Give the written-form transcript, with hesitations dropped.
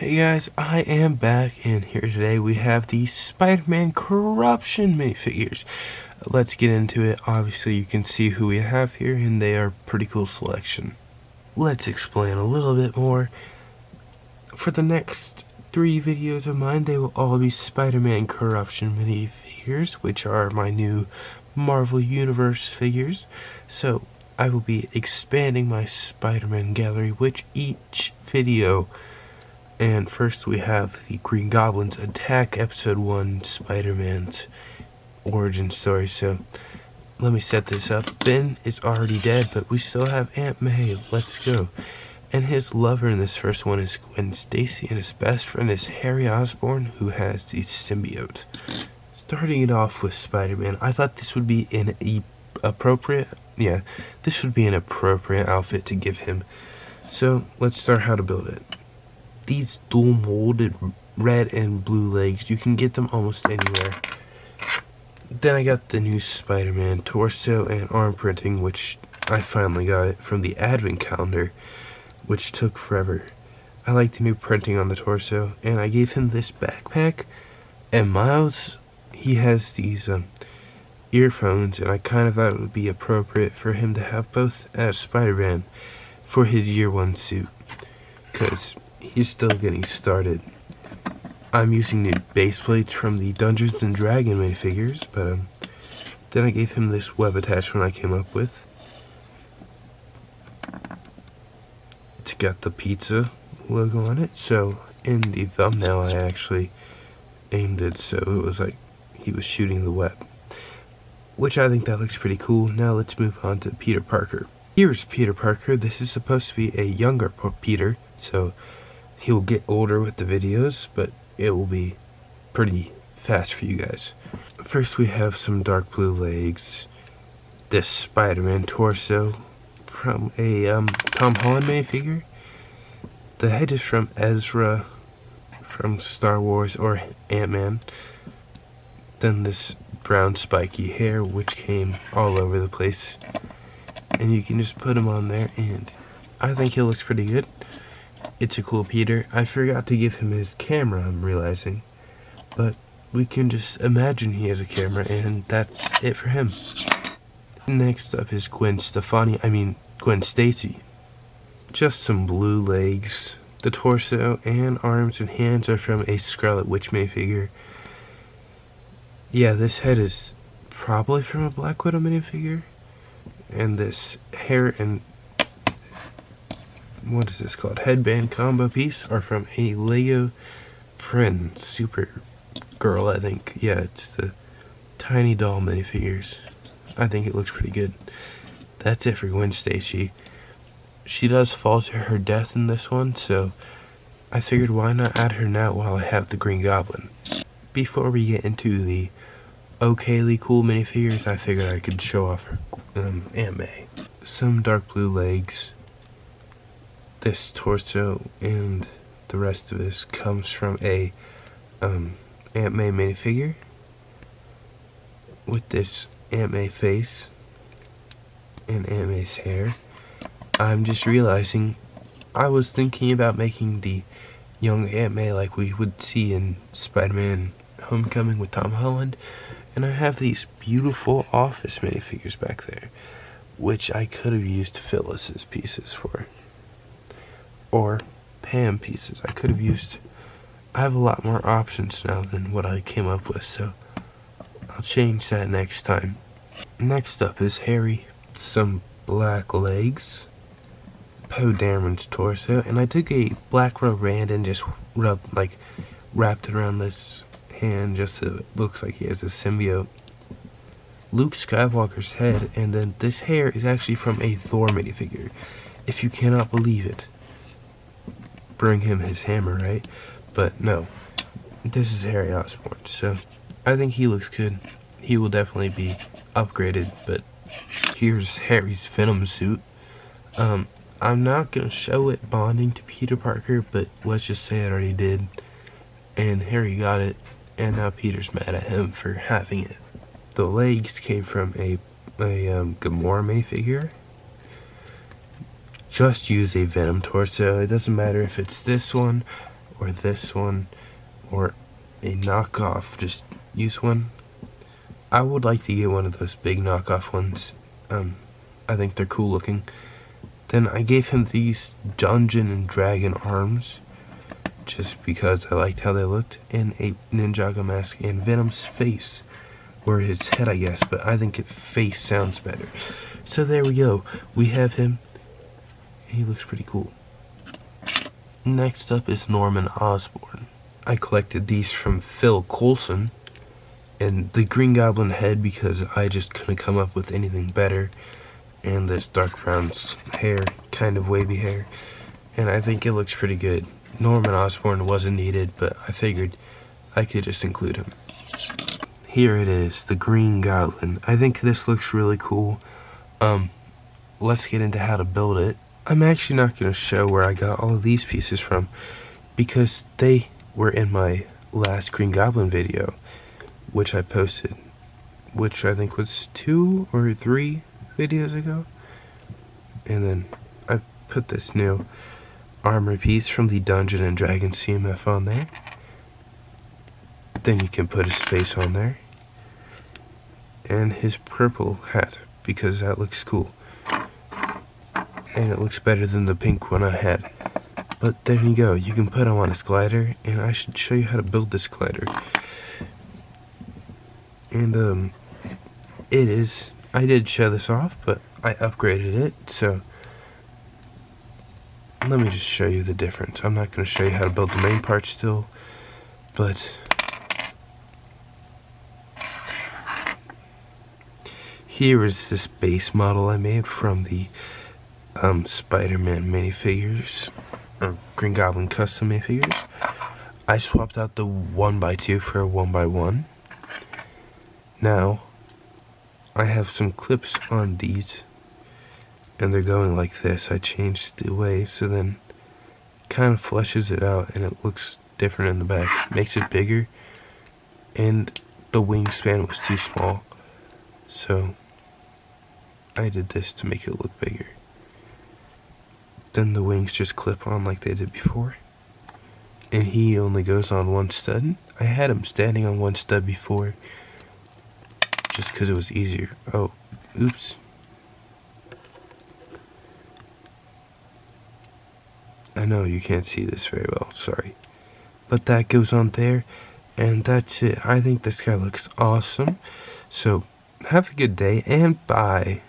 Hey guys, I am back, and here today we have the Spider-Man Corruption minifigures. Let's get into it. Obviously you can see who we have here, and they are pretty cool selection. Let's explain a little bit more. For the next 3 videos of mine, they will all be Spider-Man Corruption minifigures, which are my new Marvel Universe figures. So I will be expanding my Spider-Man gallery, which each video. And first we have the Green Goblin's Attack Episode 1 Spider-Man's origin story. So let me set this up. Ben is already dead, but we still have Aunt May. Let's go. And his lover in this first one is Gwen Stacy, and his best friend is Harry Osborn, who has the symbiote. Starting it off with Spider-Man, I thought this would be an appropriate outfit to give him. So let's start how to build it. These dual molded red and blue legs, you can get them almost anywhere. Then I got the new Spider-Man torso and arm printing, which I finally got it from the advent calendar, which took forever. I like the new printing on the torso, and I gave him this backpack. And Miles, he has these earphones, and I kind of thought it would be appropriate for him to have both as Spider-Man for his year 1 suit, because he's still getting started. I'm using new base plates from the Dungeons and Dragons minifigures, but then I gave him this web attachment I came up with. It's got the pizza logo on it, so in the thumbnail I actually aimed it so it was like he was shooting the web, which I think that looks pretty cool. Now let's move on to Peter Parker. Here's Peter Parker. This is supposed to be a younger Peter, so he'll get older with the videos, but it will be pretty fast for you guys. First we have some dark blue legs, this Spider-Man torso from a Tom Holland minifigure. The head is from Ezra from Star Wars or Ant-Man. Then this brown spiky hair, which came all over the place, and you can just put him on there, and I think he looks pretty good. It's a cool Peter. I forgot to give him his camera, I'm realizing, but we can just imagine he has a camera, and that's it for him. Next up is Gwen Stacy. Just some blue legs. The torso and arms and hands are from a Scarlet Witch minifigure. Yeah, this head is probably from a Black Widow minifigure. And this hair and what is this called? Headband combo piece are from a Lego Friend Super Girl, I think. Yeah, it's the tiny doll minifigures. I think it looks pretty good. That's it for Gwen Stacy. She does fall to her death in this one, so I figured why not add her now while I have the Green Goblin. Before we get into the okayly cool minifigures, I figured I could show off her Aunt May. Some dark blue legs. This torso and the rest of this comes from a Aunt May minifigure with this Aunt May face and Aunt May's hair. I'm just realizing I was thinking about making the young Aunt May like we would see in Spider-Man Homecoming with Tom Holland, and I have these beautiful Office minifigures back there, which I could have used Phyllis's pieces for, or Pam pieces. I have a lot more options now than what I came up with, so I'll change that next time. Next up is Harry. Some black legs, Poe Dameron's torso, and I took a black rubber band and just wrapped it around this hand just so it looks like he has a symbiote. Luke Skywalker's head, and then this hair is actually from a Thor minifigure. If you cannot believe it. Bring him his hammer, right? But no, this is Harry Osborn, so I think he looks good. He will definitely be upgraded, but here's Harry's Venom suit. I'm not gonna show it bonding to Peter Parker, but let's just say it already did, and Harry got it, and now Peter's mad at him for having it. The legs came from a Gamora minifigure. Just use a Venom torso. It doesn't matter if it's this one or this one, or a knockoff, just use one. I would like to get one of those big knockoff ones. I think they're cool looking. Then I gave him these Dungeon and Dragon arms, just because I liked how they looked, and a Ninjago mask, and Venom's face, or his head I guess, but I think face sounds better. So there we go, we have him, and he looks pretty cool. Next up is Norman Osborn. I collected these from Phil Coulson, and the Green Goblin head because I just couldn't come up with anything better, and this dark brown hair, kind of wavy hair, and I think it looks pretty good. Norman Osborn wasn't needed, but I figured I could just include him. Here it is, the Green Goblin. I think this looks really cool. Let's get into how to build it. I'm actually not going to show where I got all of these pieces from, because they were in my last Green Goblin video, which I posted, which I think was 2 or 3 videos ago. And then I put this new armor piece from the Dungeon and Dragon CMF on there. Then you can put his face on there, and his purple hat, because that looks cool, and it looks better than the pink one I had. But there you go, you can put him on his glider, and I should show you how to build this glider. And I did show this off, but I upgraded it, so let me just show you the difference. I'm not going to show you how to build the main part still, but here is this base model I made from the Spiderman minifigures, or Green Goblin custom minifigures. I swapped out the 1x2 for a 1x1. Now, I have some clips on these, and they're going like this. I changed the way, so then kind of fleshes it out, and it looks different in the back. Makes it bigger, and the wingspan was too small, so I did this to make it look bigger. Then the wings just clip on like they did before, and he only goes on one stud. I had him standing on one stud before, just because it was easier. Oh, oops. I know you can't see this very well, sorry. But that goes on there, and that's it. I think this guy looks awesome. So, have a good day, and bye.